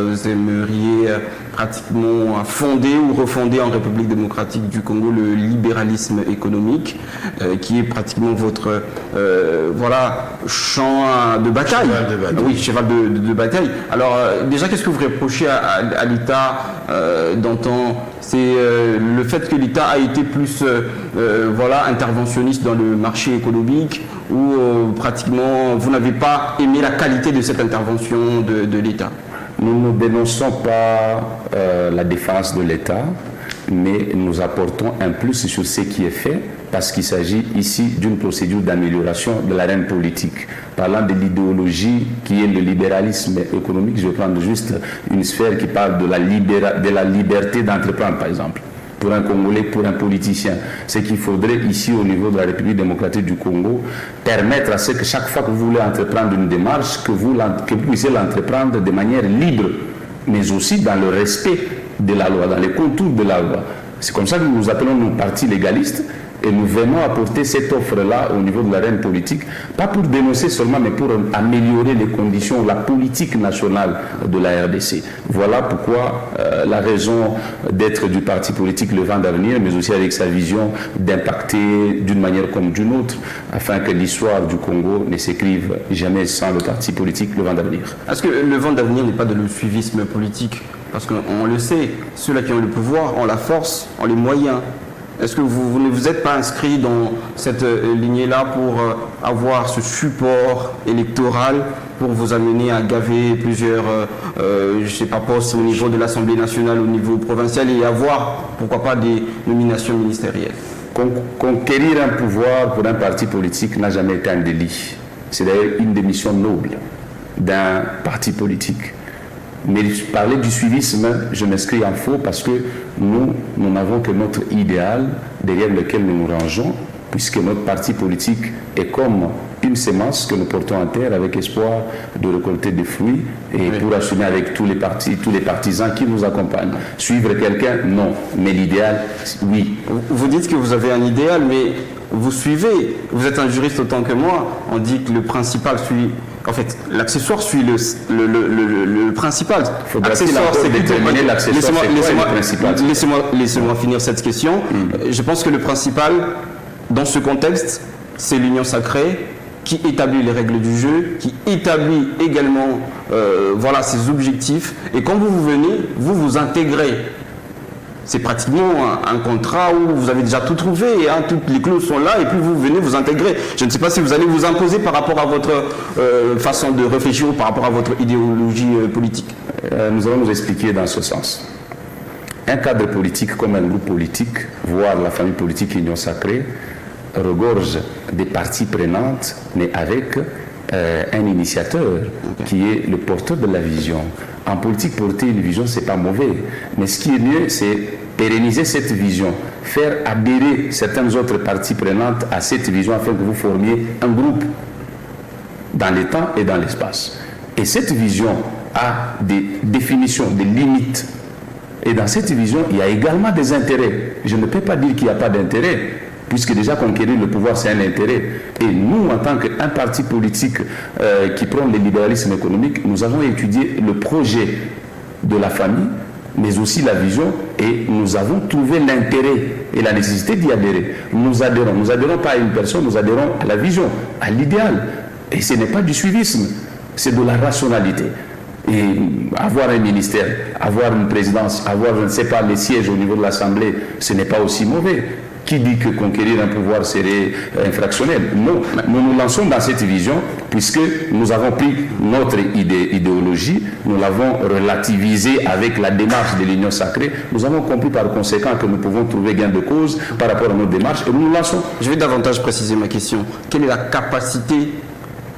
vous aimeriez pratiquement fonder ou refonder en République démocratique du Congo le libéralisme économique, qui est pratiquement votre champ de bataille. Cheval de bataille. Oui, cheval de bataille. Alors déjà, qu'est-ce que vous reprochez à l'État d'antan? C'est le fait que l'État a été plus interventionniste dans le marché économique, ou pratiquement vous n'avez pas aimé la qualité de cette intervention de l'État? Nous ne dénonçons pas la défense de l'État, mais nous apportons un plus sur ce qui est fait, parce qu'il s'agit ici d'une procédure d'amélioration de l'arène politique. Parlant de l'idéologie qui est le libéralisme économique, je vais prendre juste une sphère qui parle de la liberté d'entreprendre, par exemple. Pour un Congolais, pour un politicien, c'est qu'il faudrait ici au niveau de la République démocratique du Congo permettre à ce que chaque fois que vous voulez entreprendre une démarche, que vous puissiez l'entreprendre de manière libre, mais aussi dans le respect de la loi, dans les contours de la loi. C'est comme ça que nous appelons nos partis légalistes, et nous venons apporter cette offre-là au niveau de l'arène politique, pas pour dénoncer seulement, mais pour améliorer les conditions, la politique nationale de la RDC. Voilà pourquoi la raison d'être du parti politique Le Vent d'Avenir, mais aussi avec sa vision d'impacter d'une manière comme d'une autre, afin que l'histoire du Congo ne s'écrive jamais sans le parti politique Le Vent d'Avenir. Est-ce que Le Vent d'Avenir n'est pas de le suivisme politique? Parce qu'on le sait, ceux-là qui ont le pouvoir ont la force, ont les moyens. Est-ce que vous ne vous êtes pas inscrit dans cette lignée-là pour avoir ce support électoral pour vous amener à gaver plusieurs, postes au niveau de l'Assemblée nationale, au niveau provincial, et avoir, pourquoi pas, des nominations ministérielles? Conquérir un pouvoir pour un parti politique n'a jamais été un délit. C'est d'ailleurs une des missions nobles d'un parti politique. Mais parler du suivisme, je m'inscris en faux, parce que nous n'avons que notre idéal derrière lequel nous nous rangeons, puisque notre parti politique est comme une sémence que nous portons en terre avec espoir de récolter des fruits, et pour assumer avec tous les partisans qui nous accompagnent. Suivre quelqu'un, non. Mais l'idéal, oui. Vous dites que vous avez un idéal, mais vous suivez. Vous êtes un juriste autant que moi. On dit que le principal suit... En fait, l'accessoire suit le principal. L'accessoire, c'est déterminer l'accessoire, c'est quoi le principal? Laissez-moi finir cette question. Je pense que le principal, dans ce contexte, c'est l'union sacrée qui établit les règles du jeu, qui établit également ses objectifs. Et quand vous venez, vous intégrez. C'est pratiquement un contrat où vous avez déjà tout trouvé, toutes les clauses sont là, et puis vous venez vous intégrer. Je ne sais pas si vous allez vous imposer par rapport à votre façon de réfléchir ou par rapport à votre idéologie politique. Nous allons nous expliquer dans ce sens. Un cadre politique comme un groupe politique, voire la famille politique Union Sacrée, regorge des parties prenantes, mais avec un initiateur qui est le porteur de la vision. En politique, porter une vision, ce n'est pas mauvais. Mais ce qui est mieux, c'est pérenniser cette vision, faire adhérer certaines autres parties prenantes à cette vision afin que vous formiez un groupe dans le temps et dans l'espace. Et cette vision a des définitions, des limites. Et dans cette vision, il y a également des intérêts. Je ne peux pas dire qu'il n'y a pas d'intérêt, puisque déjà conquérir le pouvoir, c'est un intérêt. Et nous, en tant qu'un parti politique qui prône le libéralisme économique, nous avons étudié le projet de la famille, mais aussi la vision, et nous avons trouvé l'intérêt et la nécessité d'y adhérer. Nous adhérons pas à une personne, nous adhérons à la vision, à l'idéal. Et ce n'est pas du suivisme, c'est de la rationalité. Et avoir un ministère, avoir une présidence, avoir, je ne sais pas, les sièges au niveau de l'Assemblée, ce n'est pas aussi mauvais. Qui dit que conquérir un pouvoir serait infractionnel? Non, nous nous lançons dans cette vision puisque nous avons pris notre idéologie, nous l'avons relativisée avec la démarche de l'Union sacrée. Nous avons compris par conséquent que nous pouvons trouver gain de cause par rapport à notre démarche et nous nous lançons. Je vais davantage préciser ma question. Quelle est la capacité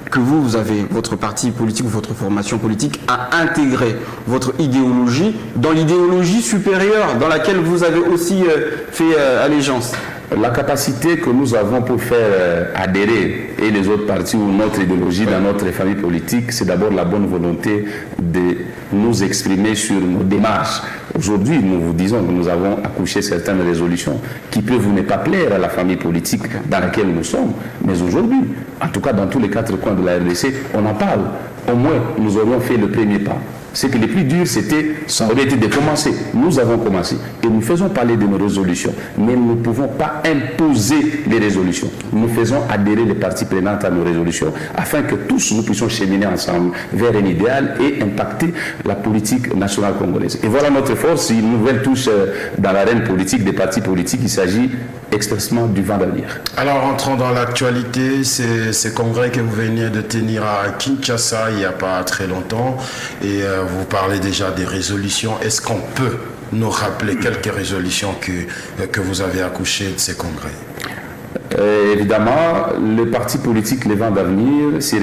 que vous avez, votre parti politique ou votre formation politique, à intégrer votre idéologie dans l'idéologie supérieure dans laquelle vous avez aussi fait allégeance? La capacité que nous avons pour faire adhérer et les autres partis ou notre idéologie dans notre famille politique, c'est d'abord la bonne volonté de nous exprimer sur nos démarches. Aujourd'hui, nous vous disons que nous avons accouché certaines résolutions qui peuvent ne pas plaire à la famille politique dans laquelle nous sommes. Mais aujourd'hui, en tout cas dans tous les 4 coins de la RDC, on en parle. Au moins, nous aurions fait le premier pas. C'est que le plus dur, ça aurait été de commencer. Nous avons commencé et nous faisons parler de nos résolutions, mais nous ne pouvons pas imposer les résolutions. Nous faisons adhérer les parties prenantes à nos résolutions afin que tous nous puissions cheminer ensemble vers un idéal et impacter la politique nationale congolaise. Et voilà notre force, une nouvelle touche dans l'arène politique des partis politiques. Il s'agit expressément du vent d'avenir. Alors, entrons dans l'actualité. C'est ce congrès que vous veniez de tenir à Kinshasa il n'y a pas très longtemps et vous parlez déjà des résolutions. Est-ce qu'on peut nous rappeler quelques résolutions que vous avez accouchées de ces congrès? Évidemment, le parti politique Les Vents d'Avenir